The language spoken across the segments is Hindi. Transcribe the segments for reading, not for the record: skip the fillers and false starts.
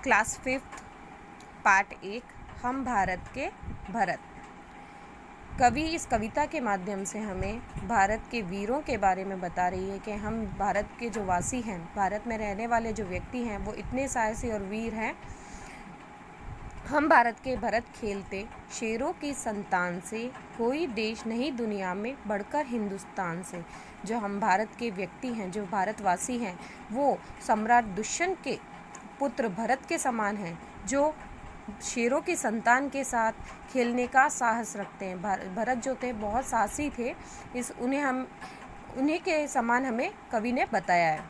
क्लास 5 पार्ट 1 हम भारत के भरत। कवि इस कविता के माध्यम से हमें भारत के वीरों के बारे में बता रही है कि हम भारत के जो वासी हैं, भारत में रहने वाले जो व्यक्ति हैं वो इतने साहसी और वीर हैं। हम भारत के भरत खेलते शेरों की संतान से, कोई देश नहीं दुनिया में बढ़कर हिंदुस्तान से। जो हम भारत के व्यक्ति हैं, जो भारतवासी हैं, वो सम्राट दुष्यंत के पुत्र भरत के समान हैं, जो शेरों की संतान के साथ खेलने का साहस रखते हैं। भरत जो थे बहुत साहसी थे, उन्हीं के समान हमें कवि ने बताया है।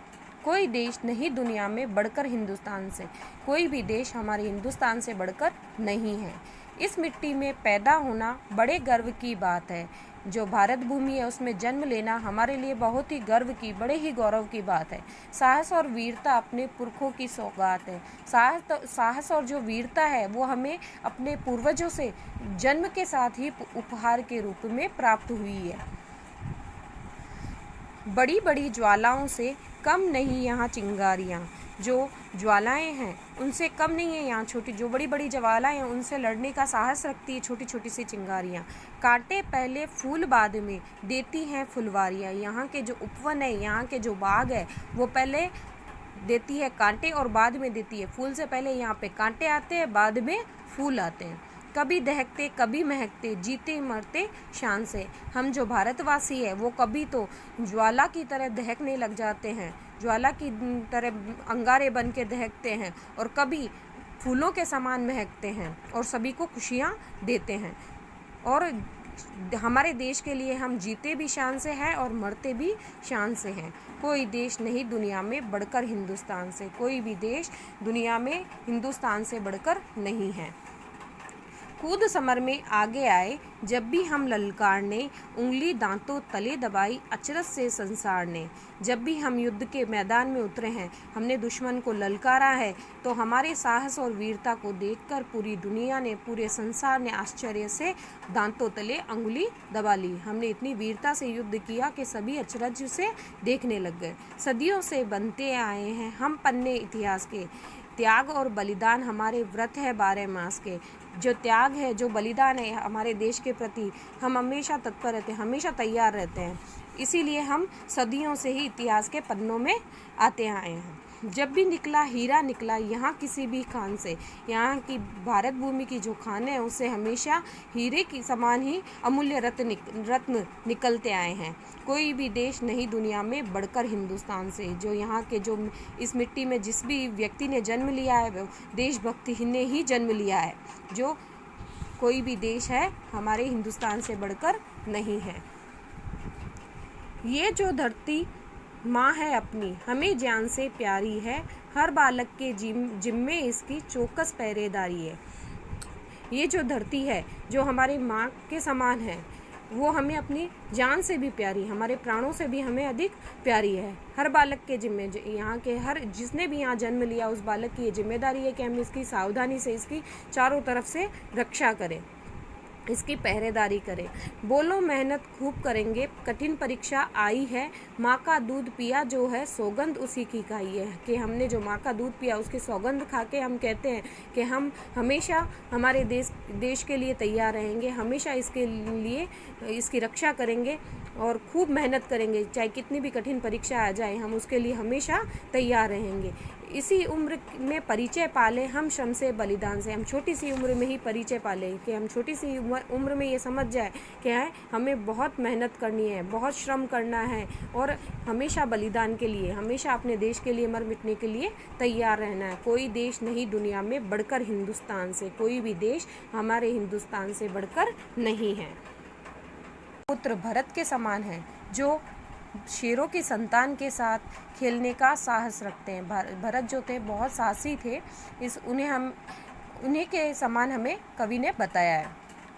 कोई देश नहीं दुनिया में बढ़कर हिंदुस्तान से, कोई भी देश हमारे हिंदुस्तान से बढ़कर नहीं है। इस मिट्टी में पैदा होना बड़े गर्व की बात है। जो भारत भूमि है उसमें जन्म लेना हमारे लिए बहुत ही गर्व की, बड़े ही गौरव की बात है। साहस और वीरता अपने पुरखों की सौगात है। साहस और जो वीरता है वो हमें अपने पूर्वजों से जन्म के साथ ही उपहार के रूप में प्राप्त हुई है। बड़ी बड़ी ज्वालाओं से कम नहीं यहाँ चिंगारियाँ। जो ज्वालाएं हैं उनसे कम नहीं है यहाँ छोटी, जो बड़ी बड़ी ज्वालाएं हैं उनसे लड़ने का साहस रखती है छोटी छोटी सी चिंगारियाँ। कांटे पहले फूल बाद में देती हैं फुलवारियाँ। यहाँ के जो उपवन है, यहाँ के जो बाग है, वो पहले देती है कांटे और बाद में देती है फूल। से पहले यहाँ पे कांटे आते हैं, बाद में फूल आते हैं। कभी दहकते कभी महकते, जीते मरते शान से। हम जो भारतवासी है वो कभी तो ज्वाला की तरह दहकने लग जाते हैं, ज्वाला की तरह अंगारे बन के दहकते हैं, और कभी फूलों के समान महकते हैं और सभी को खुशियाँ देते हैं। और हमारे देश के लिए हम जीते भी शान से हैं और मरते भी शान से हैं। कोई देश नहीं दुनिया में बढ़कर हिंदुस्तान से, कोई भी देश दुनिया में हिंदुस्तान से बढ़कर नहीं है। कूद समर में आगे आए जब भी हम ललकारने, उंगली दांतों तले दबाई अचरज से संसार ने। जब भी हम युद्ध के मैदान में उतरे हैं, हमने दुश्मन को ललकारा है, तो हमारे साहस और वीरता को देखकर पूरी दुनिया ने, पूरे संसार ने आश्चर्य से दांतों तले अंगुली दबा ली। हमने इतनी वीरता से युद्ध किया कि सभी अचरज से देखने लग गए। सदियों से बनते आए हैं हम पन्ने इतिहास के, त्याग और बलिदान हमारे व्रत है 12 मास के। जो त्याग है, जो बलिदान है हमारे देश के प्रति, हम हमेशा तत्पर रहते हैं, हमेशा तैयार रहते हैं। इसीलिए हम सदियों से ही इतिहास के पन्नों में आते आए हैं। जब भी निकला हीरा निकला यहाँ किसी भी खान से। यहाँ की भारत भूमि की जो खान है उससे हमेशा हीरे की समान ही अमूल्य रत्न निकलते आए हैं। कोई भी देश नहीं दुनिया में बढ़कर हिंदुस्तान से। जो यहाँ के, जो इस मिट्टी में जिस भी व्यक्ति ने जन्म लिया है वो देशभक्ति ने ही जन्म लिया है। जो कोई भी देश है हमारे हिंदुस्तान से बढ़कर नहीं है। ये जो धरती माँ है अपनी, हमें जान से प्यारी है, हर बालक के जिम्मे इसकी चौकस पहरेदारी है। ये जो धरती है जो हमारी माँ के समान है, वो हमें अपनी जान से भी प्यारी, हमारे प्राणों से भी हमें अधिक प्यारी है। हर बालक के जिम्मे, यहाँ के हर जिसने भी यहाँ जन्म लिया उस बालक की ये जिम्मेदारी है कि हम इसकी सावधानी से, इसकी चारों तरफ से रक्षा करें, इसकी पहरेदारी करें। बोलो मेहनत खूब करेंगे, कठिन परीक्षा आई है, माँ का दूध पिया जो है सौगंध उसी की खाई है। कि हमने जो माँ का दूध पिया उसकी सौगंध खा के हम कहते हैं कि हम हमेशा हमारे देश के लिए तैयार रहेंगे, हमेशा इसके लिए इसकी रक्षा करेंगे और खूब मेहनत करेंगे। चाहे कितनी भी कठिन परीक्षा आ जाए, हम उसके लिए हमेशा तैयार रहेंगे। इसी उम्र में परिचय पाले हम श्रम से बलिदान से। हम छोटी सी उम्र में ही परिचय पाले कि हम छोटी सी उम्र में ये समझ जाए कि हमें बहुत मेहनत करनी है, बहुत श्रम करना है और हमेशा बलिदान के लिए, हमेशा अपने देश के लिए मर मिटने के लिए तैयार रहना है। कोई देश नहीं दुनिया में बढ़कर हिंदुस्तान से, कोई भी देश हमारे हिंदुस्तान से बढ़कर नहीं है। पुत्र भरत के समान है, जो शेरों की संतान के साथ खेलने का साहस रखते हैं। भरत जो थे बहुत साहसी थे, उन्हीं के समान हमें कवि ने बताया है।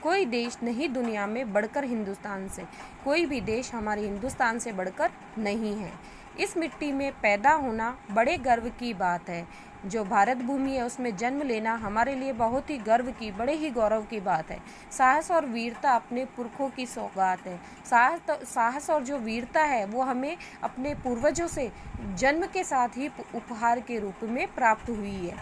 कोई देश नहीं दुनिया में बढ़कर हिंदुस्तान से, कोई भी देश हमारे हिंदुस्तान से बढ़कर नहीं है। इस मिट्टी में पैदा होना बड़े गर्व की बात है। जो भारत भूमि है उसमें जन्म लेना हमारे लिए बहुत ही गर्व की, बड़े ही गौरव की बात है। साहस और वीरता अपने पुरखों की सौगात है। साहस और जो वीरता है वो हमें अपने पूर्वजों से जन्म के साथ ही उपहार के रूप में प्राप्त हुई है।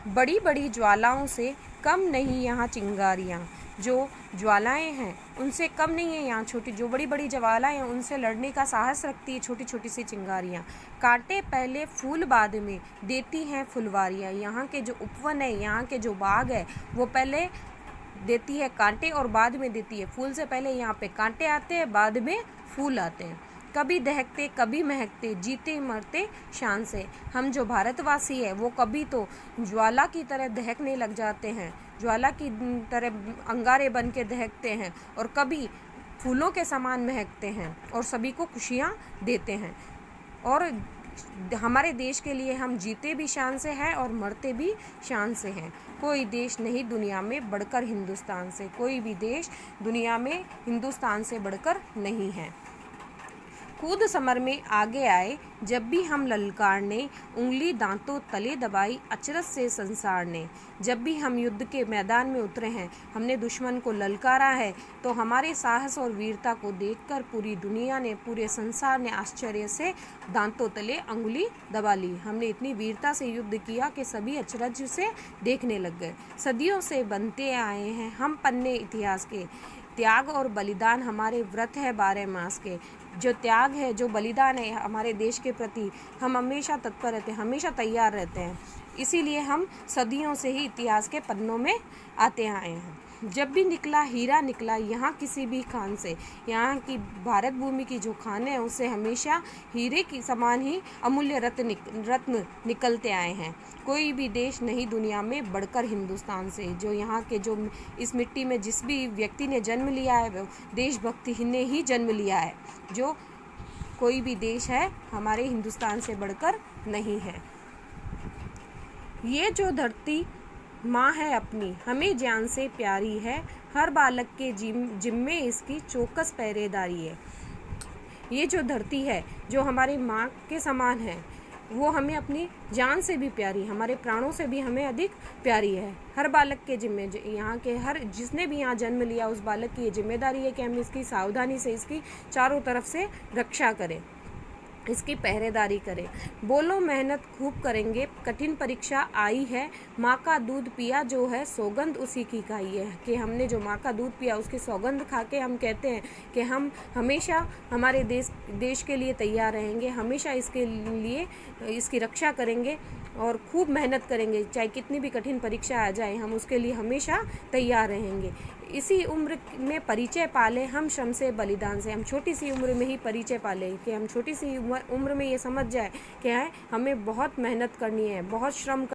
बड़ी बड़ी ज्वालाओं से कम नहीं यहाँ चिंगारियाँ, जो ज्वालाएं हैं उनसे कम नहीं है यहाँ छोटी, जो बड़ी बड़ी ज्वालाएं हैं उनसे लड़ने का साहस रखती है छोटी छोटी सी चिंगारियाँ। कांटे पहले फूल बाद में देती हैं फुलवारियाँ। यहाँ के जो उपवन है, यहाँ के जो बाग है, वो पहले देती है कांटे और बाद में देती है फूल। से पहले यहाँ पे कांटे आते हैं, बाद में फूल आते हैं। कभी दहकते कभी महकते, जीते मरते शान से। हम जो भारतवासी है वो कभी तो ज्वाला की तरह दहकने लग जाते हैं, ज्वाला की तरह अंगारे बन के दहकते हैं, और कभी फूलों के समान महकते हैं और सभी को खुशियाँ देते हैं। और हमारे देश के लिए हम जीते भी शान से हैं और मरते भी शान से हैं। कोई देश नहीं दुनिया में बढ़कर हिंदुस्तान से, कोई भी देश दुनिया में हिंदुस्तान से बढ़कर नहीं है। कूद समर में आगे आए जब भी हम ललकारने, उंगली दांतों तले दबाई अचरज से संसार ने। जब भी हम युद्ध के मैदान में उतरे हैं, हमने दुश्मन को ललकारा है, तो हमारे साहस और वीरता को देखकर पूरी दुनिया ने, पूरे संसार ने आश्चर्य से दांतों तले अंगुली दबा ली। हमने इतनी वीरता से युद्ध किया कि सभी अचरज से देखने लग गए। सदियों से बनते आए हैं हम पन्ने इतिहास के, त्याग और बलिदान हमारे व्रत है 12 मास के। जो त्याग है, जो बलिदान है हमारे देश के प्रति, हम हमेशा तत्पर रहते हैं, हमेशा तैयार रहते हैं। इसीलिए हम सदियों से ही इतिहास के पन्नों में आते आए हैं। जब भी निकला हीरा निकला यहाँ किसी भी खान से, यहाँ की भारत भूमि की जो खान है उससे हमेशा हीरे की समान ही अमूल्य रत्न निकलते आए हैं। कोई भी देश नहीं दुनिया में बढ़कर हिंदुस्तान से। जो यहाँ के, जो इस मिट्टी में जिस भी व्यक्ति ने जन्म लिया है, वो देशभक्ति ने ही जन्म लिया है। जो कोई भी देश है हमारे हिंदुस्तान से बढ़कर नहीं है। ये जो धरती माँ है अपनी, हमें जान से प्यारी है, हर बालक के जिम्मे इसकी चौकस पहरेदारी है। ये जो धरती है जो हमारी माँ के समान है, वो हमें अपनी जान से भी प्यारी, हमारे प्राणों से भी हमें अधिक प्यारी है। हर बालक के जिम्मे, यहाँ के हर जिसने भी यहाँ जन्म लिया उस बालक की ये जिम्मेदारी है कि हम इसकी सावधानी से, इसकी चारों तरफ से रक्षा करें, इसकी पहरेदारी करें। बोलो मेहनत खूब करेंगे, कठिन परीक्षा आई है, माँ का दूध पिया जो है सौगंध उसी की खाई है। कि हमने जो माँ का दूध पिया उसकी सौगंध खा के हम कहते हैं कि हम हमेशा हमारे देश के लिए तैयार रहेंगे, हमेशा इसके लिए इसकी रक्षा करेंगे और खूब मेहनत करेंगे। चाहे कितनी भी कठिन परीक्षा आ जाए, हम उसके लिए हमेशा तैयार रहेंगे। इसी उम्र में परिचय पाले हम श्रम से बलिदान से। हम छोटी सी उम्र में ही परिचय पाले, कि हम छोटी सी उम्र में ये समझ जाए कि हमें बहुत मेहनत करनी है, बहुत श्रम